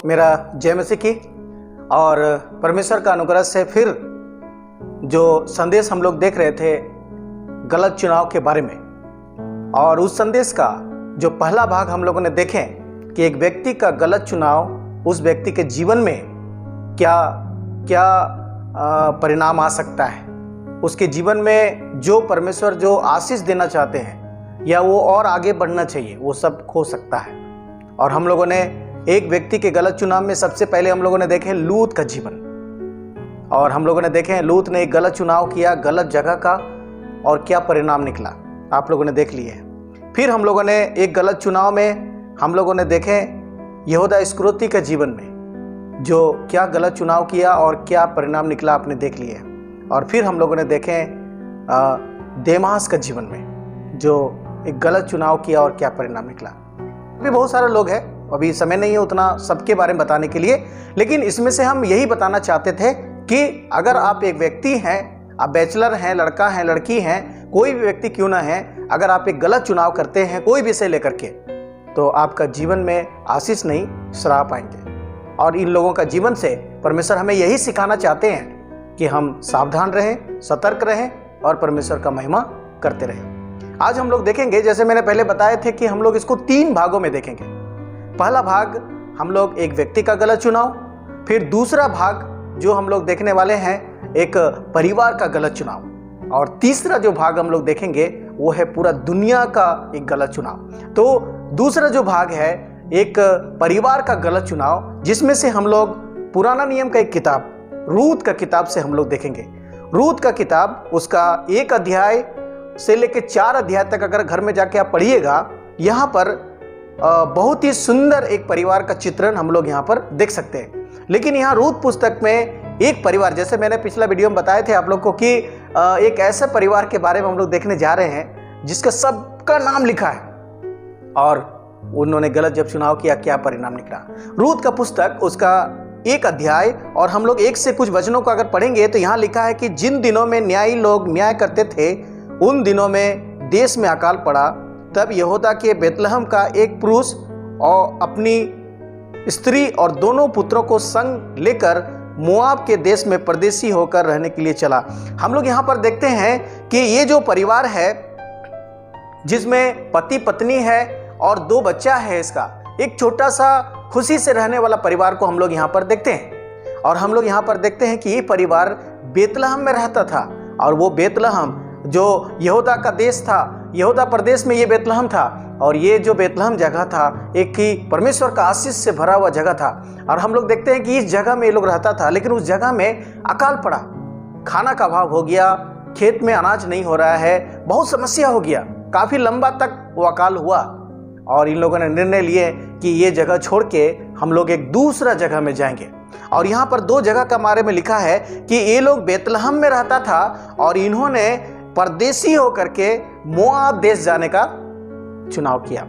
मेरा जय मसीह की और परमेश्वर का अनुग्रह से फिर जो संदेश हम लोग देख रहे थे गलत चुनाव के बारे में, और उस संदेश का जो पहला भाग हम लोगों ने देखे कि एक व्यक्ति का गलत चुनाव उस व्यक्ति के जीवन में क्या क्या परिणाम आ सकता है, उसके जीवन में जो परमेश्वर जो आशीष देना चाहते हैं या वो और आगे बढ़ना चाहिए वो सब खो सकता है। और हम लोगों ने एक व्यक्ति के गलत चुनाव में सबसे पहले हम लोगों ने देखे लूत का जीवन, और हम लोगों ने देखे लूत ने एक गलत चुनाव किया गलत जगह का और क्या परिणाम निकला आप लोगों ने देख लिए। फिर हम लोगों ने एक गलत चुनाव में हम लोगों ने देखे यहूदा इस्करियोती का जीवन में जो क्या गलत चुनाव किया और क्या परिणाम निकला आपने देख लिए। और फिर हम लोगों ने देखे देमास का जीवन में जो एक गलत चुनाव किया और क्या परिणाम निकला। अभी बहुत सारे लोग हैं, अभी समय नहीं है उतना सबके बारे में बताने के लिए, लेकिन इसमें से हम यही बताना चाहते थे कि अगर आप एक व्यक्ति हैं, आप बैचलर हैं, लड़का हैं, लड़की हैं, कोई भी व्यक्ति क्यों ना है, अगर आप एक गलत चुनाव करते हैं कोई विषय लेकर के, तो आपका जीवन में आशीष नहीं श्राप आएंगे। और इन लोगों का जीवन से परमेश्वर हमें यही सिखाना चाहते हैं कि हम सावधान रहें, सतर्क रहें और परमेश्वर का महिमा करते रहें। आज हम लोग देखेंगे, जैसे मैंने पहले बताए थे कि हम लोग इसको 3 भागों में देखेंगे। पहला भाग हम लोग एक व्यक्ति का गलत चुनाव, फिर दूसरा भाग जो हम लोग देखने वाले हैं एक परिवार का गलत चुनाव, और तीसरा जो भाग हम लोग देखेंगे वो है पूरा दुनिया का एक गलत चुनाव। तो दूसरा जो भाग है एक परिवार का गलत चुनाव, जिसमें से हम लोग पुराना नियम का एक किताब रूत का किताब से हम लोग देखेंगे। रूत का किताब उसका 1 अध्याय से लेकर 4 अध्याय तक अगर घर में जाके आप पढ़िएगा, यहाँ पर बहुत ही सुंदर एक परिवार का चित्रण हम लोग यहाँ पर देख सकते हैं। लेकिन यहाँ रूत पुस्तक में एक परिवार, जैसे मैंने पिछला वीडियो में बताए थे आप लोग को कि एक ऐसे परिवार के बारे में हम लोग देखने जा रहे हैं जिसका सबका नाम लिखा है और उन्होंने गलत जब चुनाव किया क्या परिणाम निकला। रूत का पुस्तक उसका 1 अध्याय, और हम लोग 1 से कुछ वचनों को अगर पढ़ेंगे तो यहाँ लिखा है कि जिन दिनों में न्यायी लोग न्याय करते थे उन दिनों में देश में अकाल पड़ा। तब यहूदा के बेतलहम का एक पुरुष और अपनी स्त्री और दोनों पुत्रों को संग लेकर मोआब के देश में परदेसी होकर रहने के लिए चला। हम लोग यहाँ पर देखते हैं कि ये जो परिवार है जिसमें पति पत्नी है और 2 बच्चा है, इसका एक छोटा सा खुशी से रहने वाला परिवार को हम लोग यहाँ पर देखते हैं। और हम लोग यहाँ पर देखते हैं कि ये परिवार बेतलहम में रहता था, और वो बेतलहम जो यहूदा का देश था, यहूदा प्रदेश में ये बेतलहम था, और ये जो बेतलहम जगह था एक की परमेश्वर का आशीष से भरा हुआ जगह था। और हम लोग देखते हैं कि इस जगह में ये लोग रहता था, लेकिन उस जगह में अकाल पड़ा, खाना का अभाव हो गया, खेत में अनाज नहीं हो रहा है, बहुत समस्या हो गया, काफ़ी लंबा तक वो अकाल हुआ। और इन लोगों ने निर्णय लिए कि ये जगह छोड़ के हम लोग एक दूसरा जगह में जाएंगे। और यहाँ पर 2 जगह का बारे में लिखा है कि ये लोग बेतलहम में रहता था और इन्होंने परदेसी होकर के मोआब देश जाने का चुनाव किया।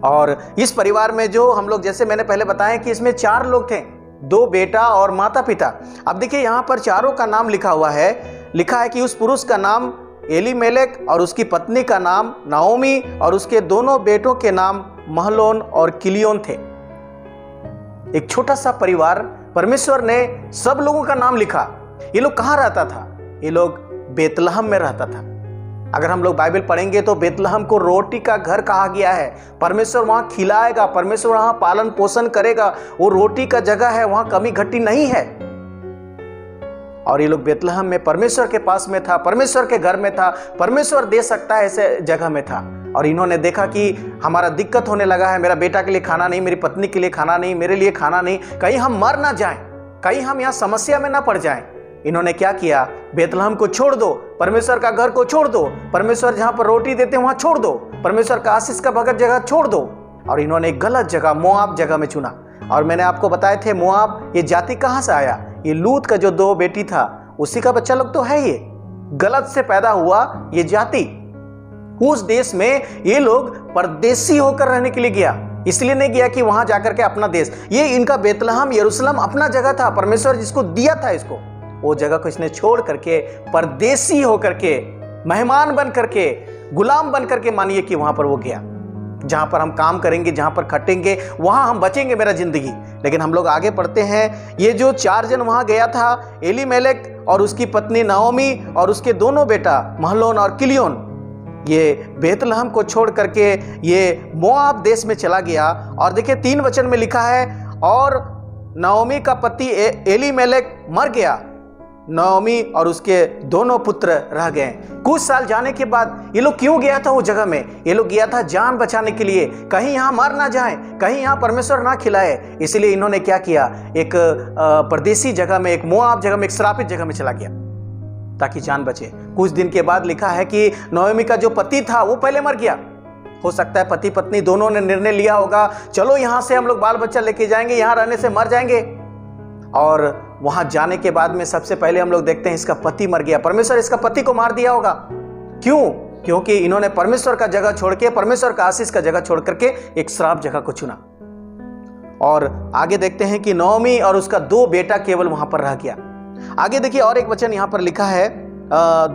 और इस परिवार में जो हम लोग, जैसे मैंने पहले बताया कि इसमें 4 लोग थे, 2 बेटा और माता पिता। अब देखिए यहाँ पर चारों का नाम लिखा हुआ है। लिखा है कि उस पुरुष का नाम एलीमेलेक और उसकी पत्नी का नाम नाओमी और उसके दोनों बेटों के नाम महलोन और किलियोन थे। एक छोटा सा परिवार, परमेश्वर ने सब लोगों का नाम लिखा। ये लोग कहाँ रहता था? ये लोग बेतलहम में रहता था। अगर हम लोग बाइबल पढ़ेंगे तो बेतलहम को रोटी का घर कहा गया है। परमेश्वर वहां खिलाएगा, परमेश्वर वहां पालन पोषण करेगा, वो रोटी का जगह है, वहां कमी घटी नहीं है। और ये लोग बेतलहम में परमेश्वर के पास में था, परमेश्वर के घर में था, परमेश्वर दे सकता है ऐसे जगह में था। और इन्होंने देखा कि हमारा दिक्कत होने लगा है, मेरा बेटा के लिए खाना नहीं, मेरी पत्नी के लिए खाना नहीं, मेरे लिए खाना नहीं, कहीं हम मर ना जाएं, कहीं हम यहाँ समस्या में ना पड़ जाएं। इन्होंने क्या किया? बेतलहम को छोड़ दो, परमेश्वर का घर को छोड़ दो, परमेश्वर जहां पर रोटी देते हैं वहां छोड़ दो, परमेश्वर का आशीष का भगत जगह छोड़ दो। और इन्होंने गलत जगह मोआब जगह में चुना। और मैंने आपको बताए थे मोआब ये जाति कहां से आया? ये लूत का जो 2 बेटी था उसी का बच्चा लोग तो है। ये गलत से पैदा हुआ ये जाति। उस देश में ये लोग परदेसी होकर रहने के लिए गया, इसलिए नहीं गया कि वहां जाकर के अपना देश, ये इनका बेतलहम यरूशलेम अपना जगह था, परमेश्वर जिसको दिया था इसको, वो जगह को इसने छोड़ करके परदेसी होकर के, मेहमान बन करके, गुलाम बन करके, मानिए कि वहां पर वो गया। जहां पर हम काम करेंगे, जहां पर खटेंगे, वहां हम बचेंगे मेरा जिंदगी। लेकिन हम लोग आगे पढ़ते हैं, ये जो 4 जन वहां गया था, एलीमेलेक और उसकी पत्नी नाओमी और उसके दोनों बेटा महलोन और किलियोन, ये बेतलहम को छोड़ करके ये मोआब देश में चला गया। और देखिए 3 वचन में लिखा है, और नाओमी का पति एलीमेलेक मर गया, नाओमी और उसके दोनों पुत्र रह गए। कुछ साल जाने के बाद ये लोग क्यों गया था वो जगह में? ये लोग गया था जान बचाने के लिए, कहीं यहाँ मर ना जाए, कहीं यहाँ परमेश्वर ना खिलाए। इसलिए इन्होंने क्या किया, एक परदेसी जगह में, एक मोआब जगह में, एक श्रापित जगह में चला गया ताकि जान बचे। कुछ दिन के बाद लिखा है कि नाओमी का जो पति था वो पहले मर गया। हो सकता है पति पत्नी दोनों ने निर्णय लिया होगा, चलो यहां से हम लोग बाल बच्चा लेके जाएंगे, यहां रहने से मर जाएंगे। और वहां जाने के बाद में सबसे पहले हम लोग देखते हैं इसका पति मर गया। परमेश्वर इसका पति को मार दिया होगा। क्यों? क्योंकि इन्होंने परमेश्वर का जगह छोड़ के, परमेश्वर का आशीष का जगह छोड़ करके एक श्राप जगह को चुना। और आगे देखते हैं कि नाओमी और उसका 2 बेटा केवल वहां पर रह गया। आगे देखिए और एक वचन यहां पर लिखा है,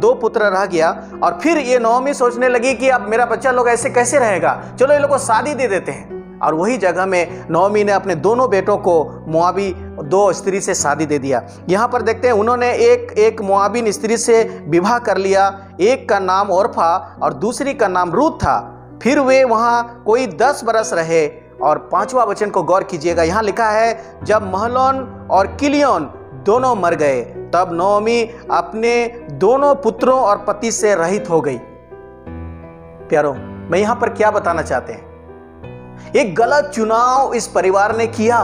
2 पुत्र रह गया। और फिर ये नाओमी सोचने लगी कि अब मेरा बच्चा लोग ऐसे कैसे रहेगा, चलो ये लोग को शादी दे देते हैं। और वही जगह में नाओमी ने अपने दोनों बेटों को मोआबी 2 स्त्री से शादी दे दिया। यहाँ पर देखते हैं उन्होंने एक मोआबी स्त्री से विवाह कर लिया। एक का नाम ओरफा और दूसरी का नाम रूत था। फिर वे वहाँ कोई 10 बरस रहे। और 5वां वचन को गौर कीजिएगा, यहाँ लिखा है, जब महलोन और किलियोन दोनों मर गए तब नाओमी अपने दोनों पुत्रों और पति से रहित हो गई। प्यारो, मैं यहाँ पर क्या बताना चाहते हैं, एक गलत चुनाव इस परिवार ने किया।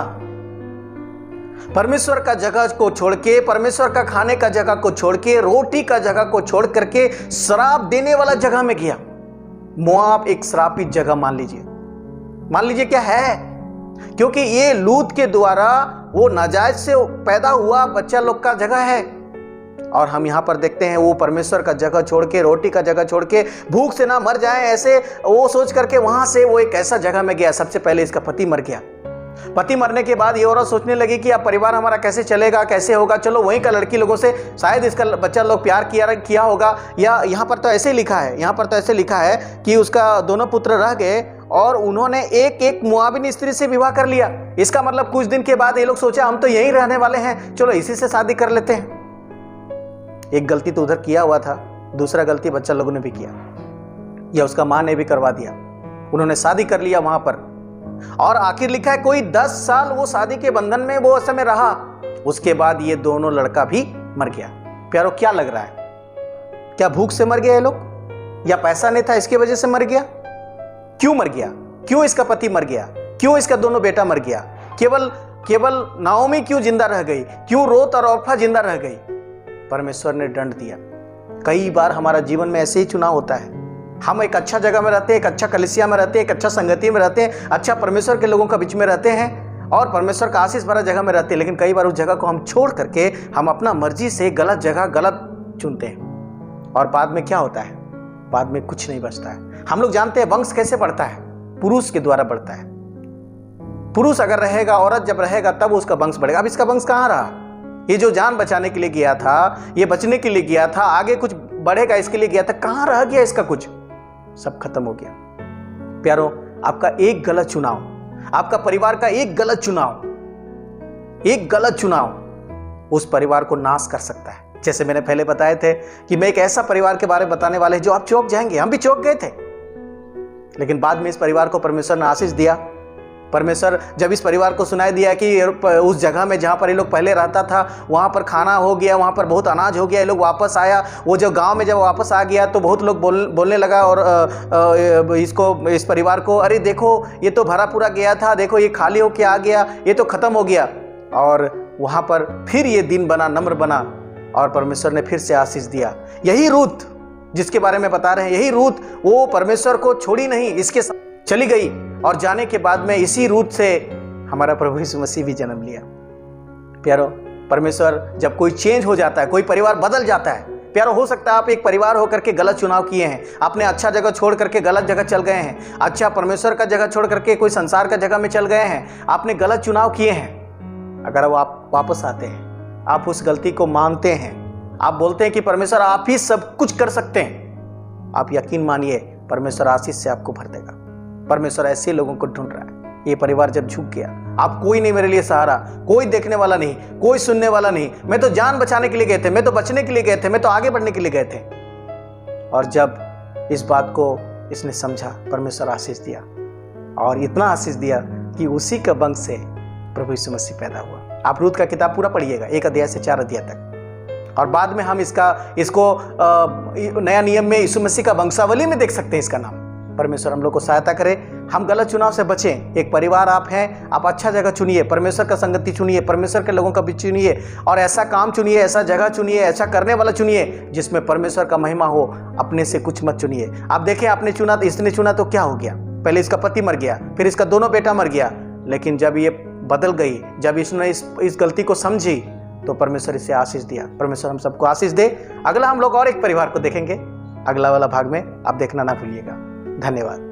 परमेश्वर का जगह को छोड़ के, परमेश्वर का खाने का जगह को छोड़ के, रोटी का जगह को छोड़ करके श्राप देने वाला जगह में गया। मोआब एक श्रापित जगह मान लीजिए क्या है, क्योंकि ये लूत के द्वारा वो नाजायज से पैदा हुआ बच्चा लोग का जगह है। और हम यहाँ पर देखते हैं वो परमेश्वर का जगह छोड़ के, रोटी का जगह छोड़ के, भूख से ना मर जाए ऐसे वो सोच करके वहां से वो एक ऐसा जगह में गया। सबसे पहले इसका पति मर गया। पति मरने के बाद ये औरत सोचने लगी कि अब परिवार हमारा कैसे चलेगा, कैसे होगा, चलो वहीं का लड़की लोगों से शायद इसका बच्चा लोग प्यार किया होगा। या यहाँ पर तो ऐसे लिखा है कि उसका दोनों पुत्र रह गए और उन्होंने एक मोआबिन स्त्री से विवाह कर लिया। इसका मतलब कुछ दिन के बाद ये लोग सोचा हम तो यहीं रहने वाले हैं, चलो इसी से शादी कर लेते हैं। एक गलती तो उधर किया हुआ था, दूसरा गलती बच्चा लोगों ने भी किया, या उसका मां ने भी करवा दिया। उन्होंने शादी कर लिया वहां पर। और आखिर लिखा है कोई 10 साल वो शादी के बंधन में वो समय रहा। उसके बाद ये दोनों लड़का भी मर गया। प्यारो, क्या लग रहा है, क्या भूख से मर गया ये लोग, या पैसा नहीं था इसकी वजह से मर गया? क्यों मर गया? क्यों इसका पति मर गया? क्यों इसका दोनों बेटा मर गया? केवल नाओमी क्यों जिंदा रह गई? क्यों रूत और ओरफा जिंदा रह गई? परमेश्वर ने दंड दिया। कई बार हमारा जीवन में ऐसे ही चुनाव होता है। हम एक अच्छा जगह में रहते हैं, एक अच्छा कलीसिया में रहते हैं, एक अच्छा संगति में रहते हैं, अच्छा परमेश्वर के लोगों के बीच में रहते हैं और परमेश्वर का आशीष भरा जगह में रहते हैं। लेकिन कई बार उस जगह को हम छोड़ करके हम अपना मर्जी से गलत जगह गलत चुनते हैं। और बाद में क्या होता है? बाद में कुछ नहीं बचता है। हम लोग जानते हैं वंश कैसे बढ़ता है, पुरुष के द्वारा बढ़ता है। पुरुष अगर रहेगा, औरत जब रहेगा तब उसका वंश बढ़ेगा। अब इसका वंश कहाँ रहा? ये जो जान बचाने के लिए गया था, ये बचने के लिए गया था, आगे कुछ बढ़ेगा इसके लिए गया था, कहां रह गया इसका कुछ? सब खत्म हो गया। प्यारो, आपका एक गलत चुनाव, आपका परिवार का एक गलत चुनाव उस परिवार को नाश कर सकता है। जैसे मैंने पहले बताए थे कि मैं एक ऐसा परिवार के बारे में बताने वाले जो आप चौंक जाएंगे। हम भी चौंक गए थे, लेकिन बाद में इस परिवार को परमेश्वर ने आशीष दिया। परमेश्वर जब इस परिवार को सुनाई दिया कि उस जगह में जहाँ पर ये लोग पहले रहता था वहाँ पर खाना हो गया, वहाँ पर बहुत अनाज हो गया, ये लोग वापस आया। वो जो गांव में जब वापस आ गया तो बहुत लोग बोलने लगा और इस परिवार को, अरे देखो ये तो भरा पूरा गया था, देखो ये खाली होके आ गया, ये तो खत्म हो गया। और वहाँ पर फिर ये दिन बना, नम्र बना और परमेश्वर ने फिर से आशीष दिया। यही रूत जिसके बारे में बता रहे हैं, यही रूत वो परमेश्वर को छोड़ी नहीं, इसके साथ चली गई। और जाने के बाद में इसी रूत से हमारा प्रभु यीशु मसीह भी जन्म लिया। प्यारो, परमेश्वर जब कोई चेंज हो जाता है, कोई परिवार बदल जाता है। प्यारो, हो सकता है आप एक परिवार होकर के गलत चुनाव किए हैं, आपने अच्छा जगह छोड़ करके गलत जगह चल गए हैं, अच्छा परमेश्वर का जगह छोड़ करके कोई संसार का जगह में चल गए हैं, आपने गलत चुनाव किए हैं। अगर वो आप वापस आते हैं, आप उस गलती को मानते हैं, आप बोलते हैं कि परमेश्वर आप ही सब कुछ कर सकते हैं, आप यकीन मानिए परमेश्वर आशीष से आपको भर देगा। परमेश्वर ऐसे लोगों को ढूंढ रहा है। ये परिवार जब झुक गया, आप कोई नहीं मेरे लिए सहारा, कोई देखने वाला नहीं, कोई सुनने वाला नहीं, मैं तो जान बचाने के लिए गए थे, मैं तो बचने के लिए गए थे, मैं तो आगे बढ़ने के लिए गए थे। और जब इस बात को इसने समझा, परमेश्वर आशीष दिया, और इतना आशीष दिया कि उसी का वंश से प्रभु यीशु मसीह पैदा हुआ। आप रूत का किताब पूरा पढ़िएगा, 1 अध्याय से 4 अध्याय तक, और बाद में हम इसको नया नियम में यीशु मसीह का वंशावली में देख सकते हैं इसका नाम। परमेश्वर हम लोग को सहायता करे, हम गलत चुनाव से बचें। एक परिवार आप हैं, आप अच्छा जगह चुनिए, परमेश्वर का संगति चुनिए, परमेश्वर के लोगों का बीच चुनिए, और ऐसा काम चुनिए, ऐसा जगह चुनिए, ऐसा करने वाला चुनिए जिसमें परमेश्वर का महिमा हो। अपने से कुछ मत चुनिए। आप देखें, आपने चुना, इसने चुना तो क्या हो गया? पहले इसका पति मर गया, फिर इसका दोनों बेटा मर गया, लेकिन जब ये बदल गई, जब इसने इस गलती को समझी, तो परमेश्वर इसे आशीष दिया। परमेश्वर हम सबको आशीष दे। अगला हम लोग और एक परिवार को देखेंगे, अगला वाला भाग में आप देखना ना भूलिएगा। धन्यवाद।